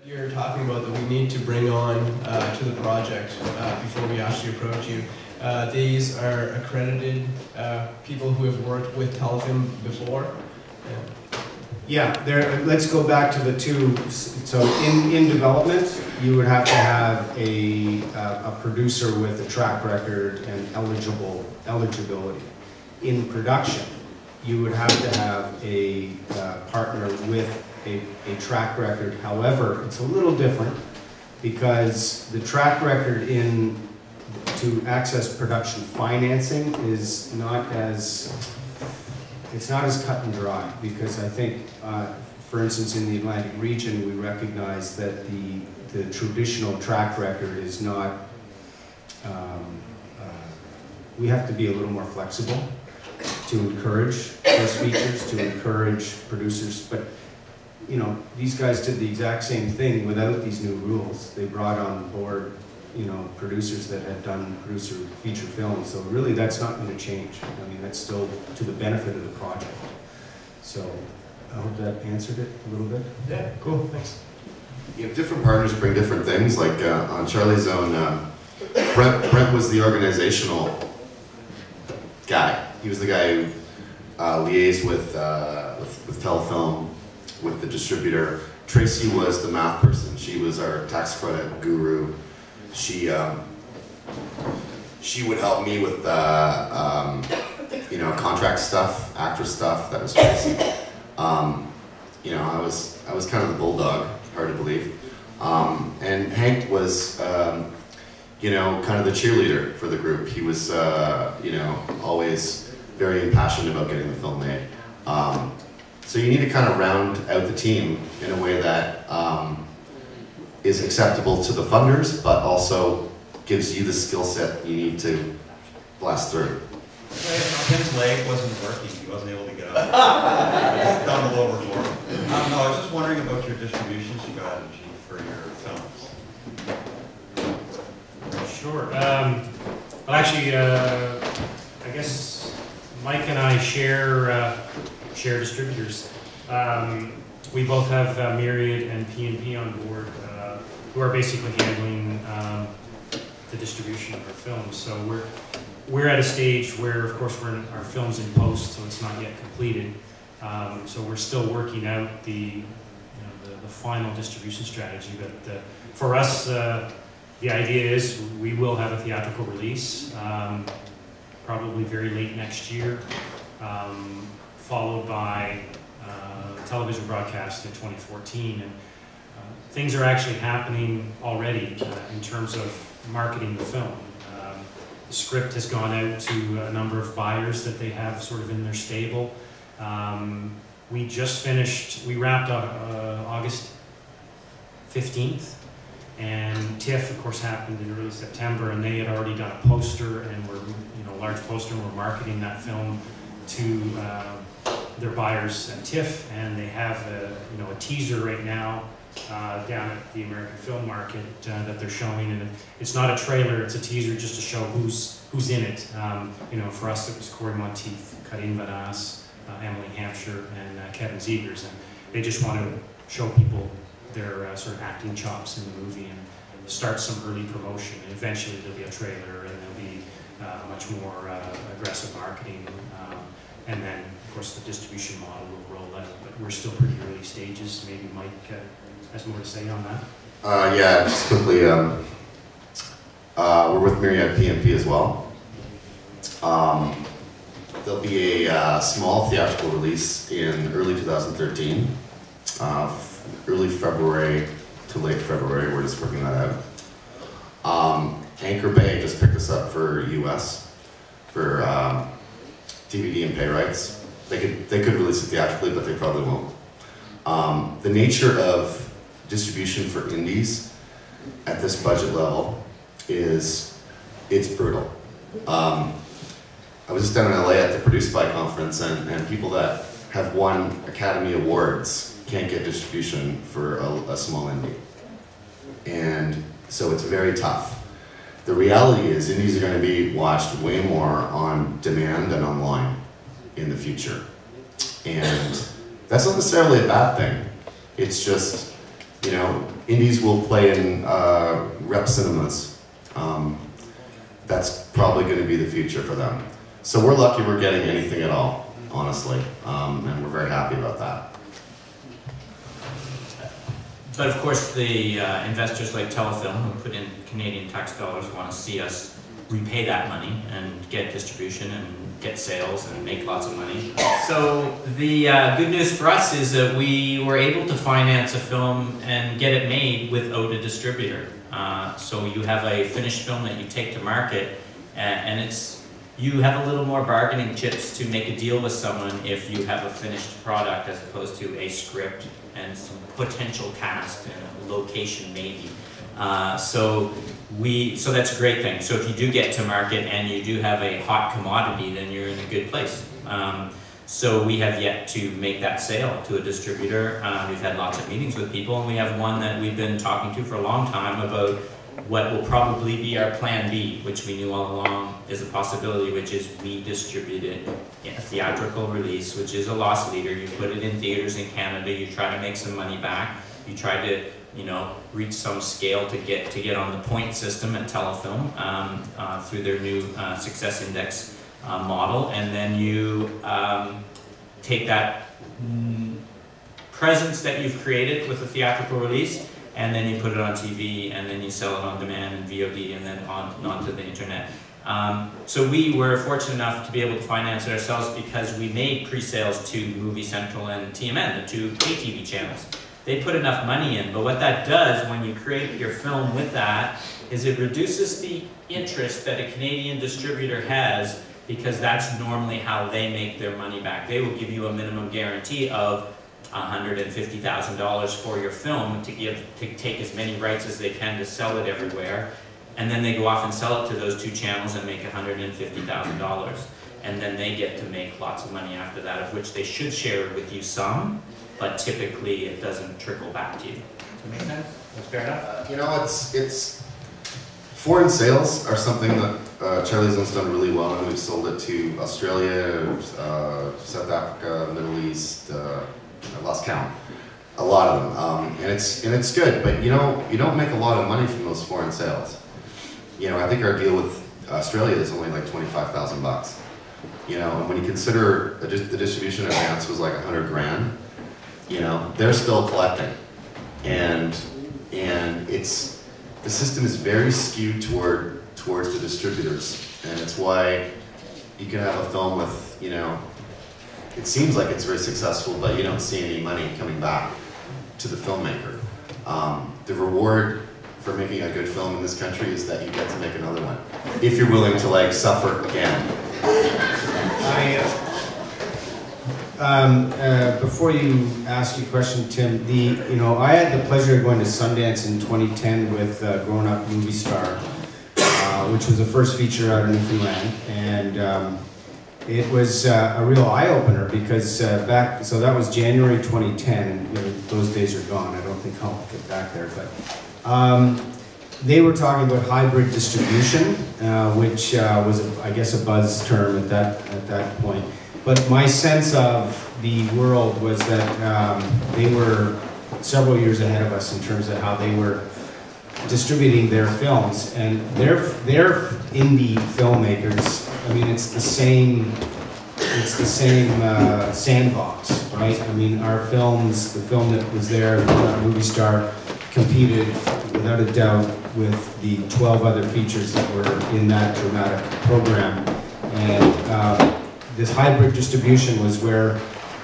You're talking about that we need to bring on to the project before we actually approach you. These are accredited people who have worked with telefilm before. Yeah, let's go back to the two. So in development, you would have to have a producer with a track record and eligibility. In production, you would have to have a partner with a track record. However, it's a little different because the track record to access production financing is not as cut and dry, because I think, for instance, in the Atlantic region, we recognize that the traditional track record is not, we have to be a little more flexible to encourage first features, to encourage producers. But, you know, these guys did the exact same thing without these new rules. They brought on board, you know, producers that had done producer feature films. So really that's not going to change. I mean, that's still to the benefit of the project. So I hope that answered it a little bit. Yeah, cool, thanks. You have different partners bring different things. Like on Charlie's Zone, Brent was the organizational guy. He was the guy who liaised with telefilm, with the distributor. Tracy was the math person. She was our tax credit guru. She would help me with you know, contract stuff, actor stuff. That was Tracy. You know, I was kind of the bulldog, hard to believe. And Hank was you know, kind of the cheerleader for the group. He was you know, always very impassioned about getting the film made. So you need to kind of round out the team in a way that is acceptable to the funders, but also gives you the skill set you need to blast through. Tim's leg wasn't working, he wasn't able to get up. Down the lower floor. No, I was just wondering about your distribution strategy for your films. Sure. Well, actually, I guess Mike and I share distributors. We both have Myriad and P&P on board, who are basically handling the distribution of our films. So we're at a stage where, of course, our film's in post, so it's not yet completed. So we're still working out the final distribution strategy. But for us, the idea is we will have a theatrical release, probably very late next year, followed by television broadcast in 2014. And things are actually happening already in terms of marketing the film. The script has gone out to a number of buyers that they have sort of in their stable. We just finished, we wrapped up August 15th, and TIFF, of course, happened in early September, and they had already done a poster, and a large poster, and we're marketing that film to their buyers at TIFF, and they have a teaser right now down at the American Film Market that they're showing, and it's not a trailer, it's a teaser just to show who's in it. For us it was Corey Monteith, Karine Vanasse, Emily Hampshire, and Kevin Zegers, and they just want to show people their sort of acting chops in the movie and start some early promotion. And eventually there'll be a trailer, and there'll be much more aggressive marketing, and then of course the distribution model will roll out, but we're still pretty early stages. Maybe Mike has more to say on that. Yeah, just quickly, we're with Myriad P&P as well. There'll be a small theatrical release in early 2013, early February to late February. We're just working that out. Anchor Bay just picked us up for US for DVD and pay rights. They could release it theatrically, but they probably won't. The nature of distribution for indies at this budget level it's brutal. I was just down in LA at the Produce By conference, and people that have won Academy Awards can't get distribution for a small indie. And so it's very tough. The reality is indies are going to be watched way more on demand and online in the future. And that's not necessarily a bad thing. It's just, indies will play in rep cinemas. That's probably going to be the future for them. So we're lucky we're getting anything at all, honestly, and we're very happy about that. But of course, the investors like Telefilm, who put in Canadian tax dollars, want to see us repay that money and get distribution and get sales and make lots of money. So the good news for us is that we were able to finance a film and get it made without a distributor. So you have a finished film that you take to market, and you have a little more bargaining chips to make a deal with someone if you have a finished product as opposed to a script and some potential cast and a location maybe. So that's a great thing. So if you do get to market and you do have a hot commodity, then you're in a good place. So we have yet to make that sale to a distributor. We've had lots of meetings with people, and we have one that we've been talking to for a long time about what will probably be our plan B, which we knew all along is a possibility, which is we distribute it in a theatrical release, which is a loss leader. You put it in theaters in Canada, you try to make some money back, you try to reach some scale to get on the point system at Telefilm through their new success index model, and then you take that presence that you've created with a theatrical release, and then you put it on TV, and then you sell it on demand and VOD, and then onto the internet. So we were fortunate enough to be able to finance it ourselves because we made pre-sales to Movie Central and TMN, the two pay-TV channels. They put enough money in, but what that does when you create your film with that is it reduces the interest that a Canadian distributor has, because that's normally how they make their money back. They will give you a minimum guarantee of $150,000 for your film to take as many rights as they can to sell it everywhere, and then they go off and sell it to those two channels and make $150,000, and then they get to make lots of money after that, of which they should share with you some, but typically it doesn't trickle back to you. Does that make sense? That's fair enough? It's foreign sales are something that Charlie's done really well, and we've sold it to Australia, South Africa, Middle East. I lost count. A lot of them, and it's good. But you don't make a lot of money from those foreign sales. I think our deal with Australia is only like $25,000. And when you consider the distribution advance was like $100,000, they're still collecting, and the system is very skewed towards the distributors, and it's why you can have a film with it seems like it's very successful, but you don't see any money coming back to the filmmaker. The reward for making a good film in this country is that you get to make another one, if you're willing to suffer again. Before you ask your question, Tim, I had the pleasure of going to Sundance in 2010 with Grown Up Movie Star, which was the first feature out of Newfoundland, and it was a real eye-opener because so that was January 2010, and those days are gone. I don't think I'll get back there, but they were talking about hybrid distribution, which was, I guess, a buzz term at that point. But my sense of the world was that they were several years ahead of us in terms of how they were distributing their films, and their indie filmmakers. I mean, it's the same sandbox, right? I mean, our films, the film that was there, Movie Star, competed without a doubt with the 12 other features that were in that dramatic program, and this hybrid distribution was where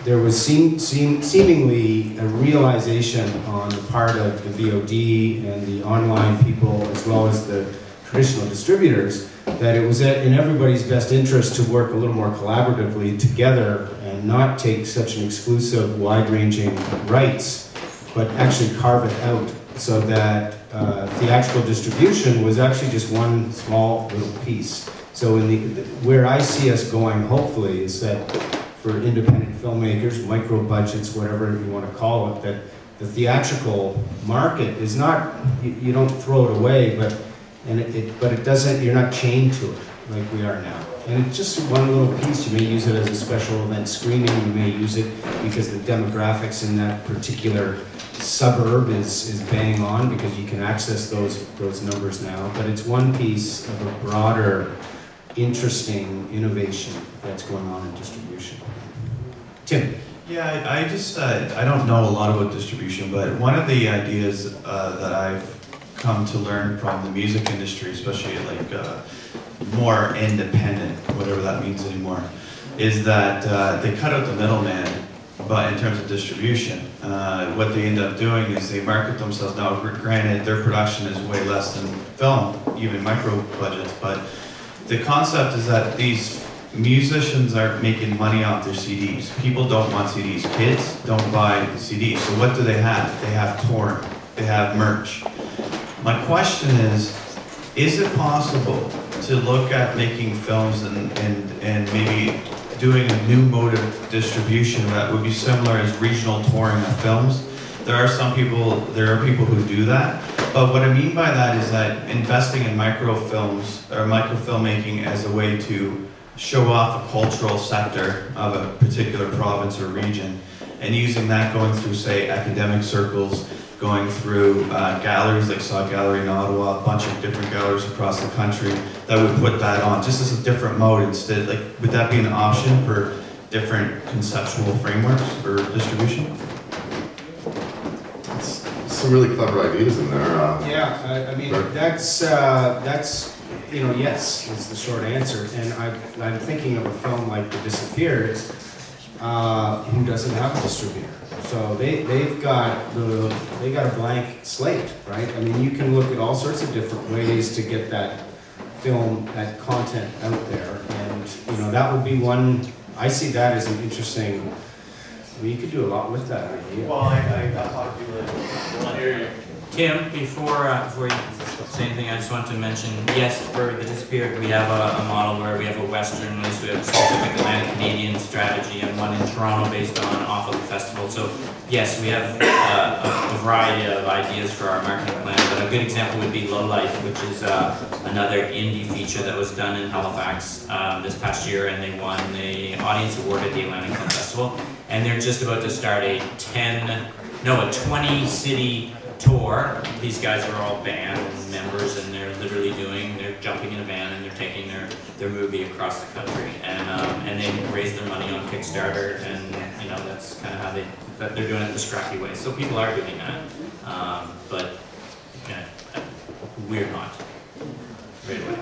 there was seemingly a realization on the part of the VOD and the online people, as well as the traditional distributors, that it was in everybody's best interest to work a little more collaboratively together and not take such an exclusive, wide-ranging rights, but actually carve it out so that theatrical distribution was actually just one small little piece. So where I see us going, hopefully, is that for independent filmmakers, micro budgets, whatever you want to call it, that the theatrical market is not, you don't throw it away, but it doesn't, you're not chained to it. like we are now. And it's just one little piece. You may use it as a special event screening. You may use it because the demographics in that particular suburb is bang on, because you can access those numbers now. But it's one piece of a broader, interesting innovation that's going on in distribution. Tim. Yeah, I just, I don't know a lot about distribution, but one of the ideas that I've come to learn from the music industry, especially like more independent, whatever that means anymore, is that they cut out the middleman, but in terms of distribution. What they end up doing is they market themselves. Now, granted, their production is way less than film, even micro budgets, but the concept is that these musicians are making money off their CDs. People don't want CDs. Kids don't buy CDs. So what do they have? They have torrent. They have merch. My question is it possible to look at making films and maybe doing a new mode of distribution that would be similar as regional touring of films? There are people who do that. But what I mean by that is that investing in microfilms or microfilmmaking as a way to show off a cultural sector of a particular province or region, and using that going through, say, academic circles, going through galleries like Saw Gallery in Ottawa, a bunch of different galleries across the country that would put that on, just as a different mode instead. Like, would that be an option for different conceptual frameworks for distribution? Some really clever ideas in there. Yeah, I mean, that's yes, is the short answer. And I'm thinking of a film like The Disappeared, who doesn't have a distributor. So they've got a blank slate, right? I mean, you can look at all sorts of different ways to get that film, that content out there, and that would be one. I see that as an interesting. I mean, you could do a lot with that idea. Well, I'll talk to you later. We'll hear you. Tim, before you say anything, I just want to mention, yes, for The Disappeared, we have a model where we have a Western list, we have a specific Atlantic Canadian strategy, and one in Toronto based on off of the festival. So, yes, we have a variety of ideas for our marketing plan, but a good example would be Low Life, which is another indie feature that was done in Halifax this past year, and they won the Audience Award at the Atlantic Film Festival. And they're just about to start a 20-city tour. These guys are all band members, and they're jumping in a van and they're taking their movie across the country, and they raise their money on Kickstarter, and that's kind of how they're doing it the scrappy way. So people are doing that, but we're not right away.